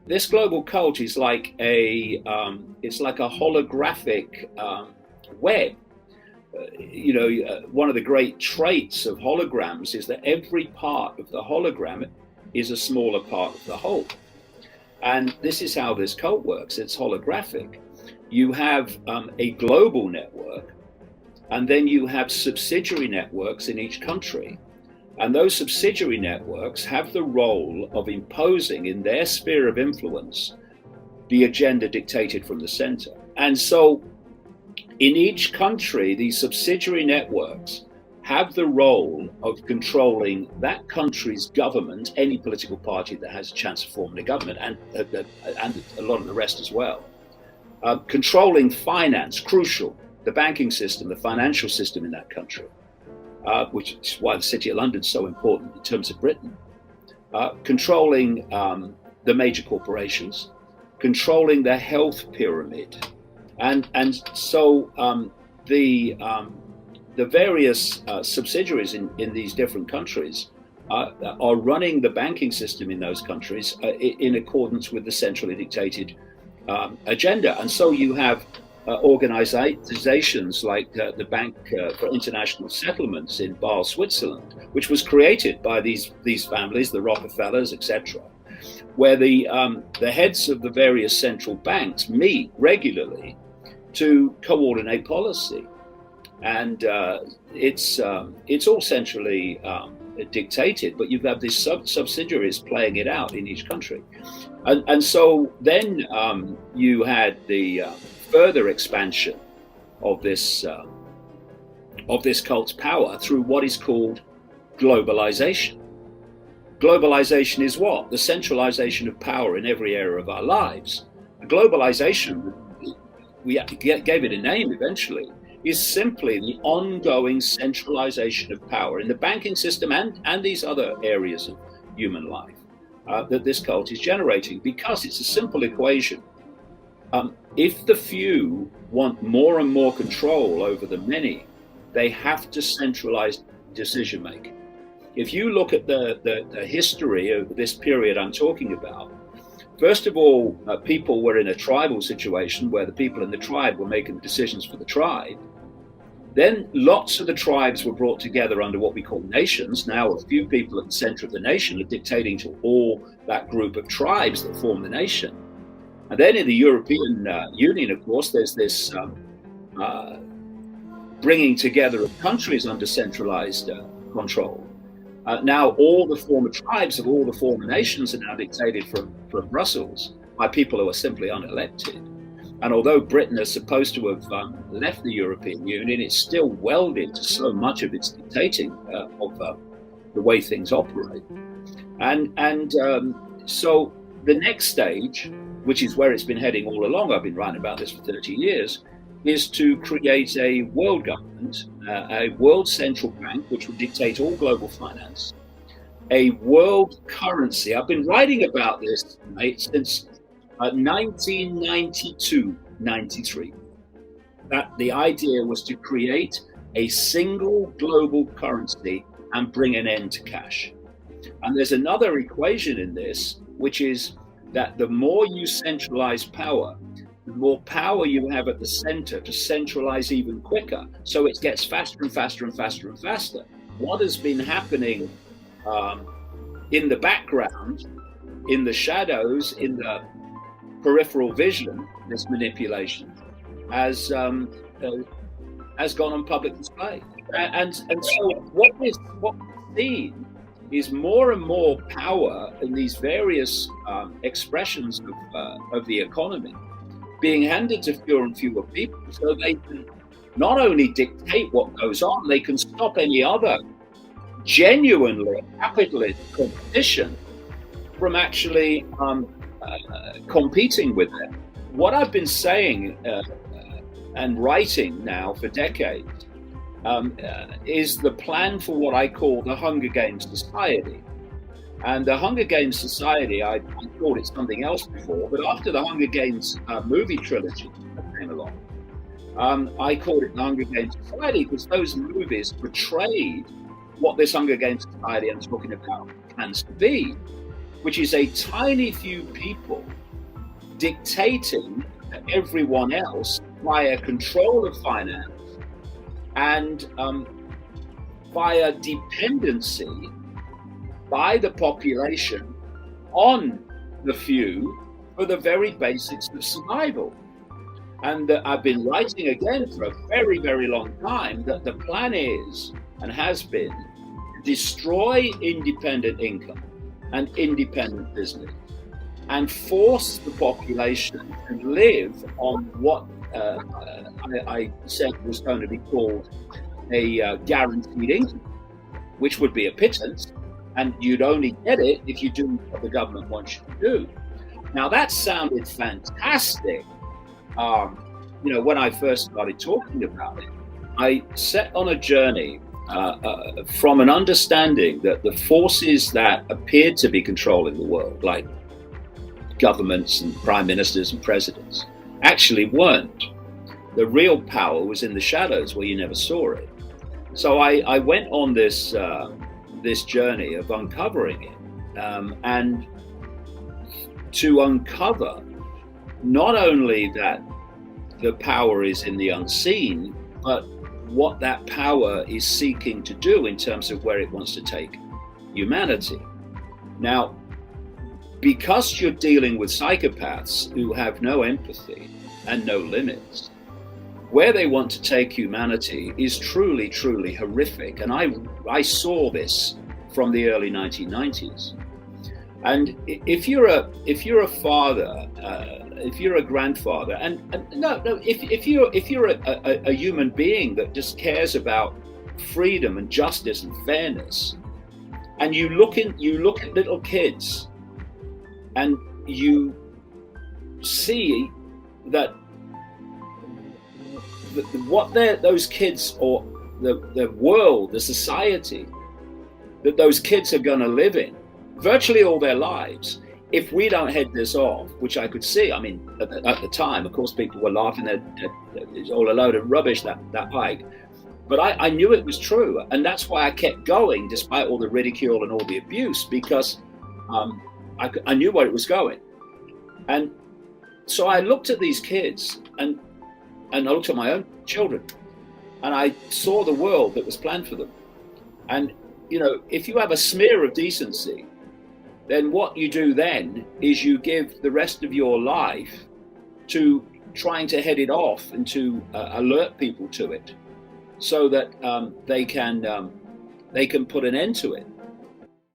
this global cult is like it's like a holographic web. One of the great traits of holograms is that every part of the hologram is a smaller part of the whole. And this is how this cult works. It's holographic. You have a global network, and then you have subsidiary networks in each country. And those subsidiary networks have the role of imposing in their sphere of influence the agenda dictated from the center. And so in each country, these subsidiary networks have the role of controlling that country's government, any political party that has a chance of forming a government, and a lot of the rest as well. Controlling finance, crucial, the banking system, the financial system in that country. Which is why the City of London is so important in terms of Britain, controlling the major corporations, controlling the health pyramid, and so the various subsidiaries in these different countries are running the banking system in those countries in accordance with the centrally dictated agenda, and so you have organizations like the Bank for International Settlements in Basel, Switzerland, which was created by these families, the Rockefellers, etc., where the heads of the various central banks meet regularly to coordinate policy, and it's all centrally dictated, but you have these subsidiaries playing it out in each country, and so then you had the further expansion of this cult's power through what is called globalization. Globalization is what? The centralization of power in every area of our lives. Globalization, we gave it a name eventually, is simply the ongoing centralization of power in the banking system and these other areas of human life that this cult is generating, because it's a simple equation. If the few want more and more control over the many, they have to centralize decision making. If you look at the history of this period I'm talking about, first of all, people were in a tribal situation where the people in the tribe were making decisions for the tribe. Then lots of the tribes were brought together under what we call nations. Now a few people at the center of the nation are dictating to all that group of tribes that form the nation. And then in the European Union, of course, there's this bringing together of countries under centralized control. Now all the former tribes of all the former nations are now dictated from Brussels by people who are simply unelected. And although Britain is supposed to have left the European Union, it's still welded to so much of its dictating of the way things operate. And so the next stage, which is where it's been heading all along, I've been writing about this for 30 years, is to create a world government, a world central bank, which would dictate all global finance, a world currency. I've been writing about this, mate, since 1992-93. That the idea was to create a single global currency and bring an end to cash. And there's another equation in this, which is that the more you centralize power, the more power you have at the center to centralize even quicker. So it gets faster and faster and faster and faster. What has been happening in the background, in the shadows, in the peripheral vision, this manipulation has gone on public display. And so what we've seen is more and more power in these various expressions of the economy being handed to fewer and fewer people, so they can not only dictate what goes on, they can stop any other genuinely capitalist competition from actually competing with them. What I've been saying and writing now for decades is the plan for what I call the Hunger Games Society. And the Hunger Games Society, I thought it something else before, but after the Hunger Games movie trilogy came along, I called it the Hunger Games Society because those movies portrayed what this Hunger Games Society I'm talking about plans to be. which is a tiny few people dictating to everyone else via control of finance and via dependency by the population on the few for the very basics of survival. And I've been writing again for a very, very long time that the plan is and has been to destroy independent income and independent business and force the population to live on what I said was going to be called a guaranteed income, which would be a pittance, and you'd only get it if you do what the government wants you to do. Now that sounded fantastic. When I first started talking about it, I set on a journey from an understanding that the forces that appeared to be controlling the world, like governments and prime ministers and presidents, actually weren't. The real power was in the shadows where you never saw it. So I went on this journey of uncovering it, and to uncover not only that the power is in the unseen, but what that power is seeking to do in terms of where it wants to take humanity. Now, because you're dealing with psychopaths who have no empathy and no limits, where they want to take humanity is truly, truly horrific. And I saw this from the early 1990s. And if you're a father, if you're a grandfather, if you're a human being that just cares about freedom and justice and fairness, and you look at little kids, and you see that what those kids, or the world, the society that those kids are going to live in virtually all their lives, if we don't head this off, which I could see. I mean, at the time, of course, people were laughing at it's all a load of rubbish, that Icke. But I knew it was true. And that's why I kept going, despite all the ridicule and all the abuse, because I knew where it was going. And so I looked at these kids, and I looked at my own children, and I saw the world that was planned for them. And, if you have a smear of decency, then what you do then is you give the rest of your life to trying to head it off and to alert people to it, so that they can put an end to it.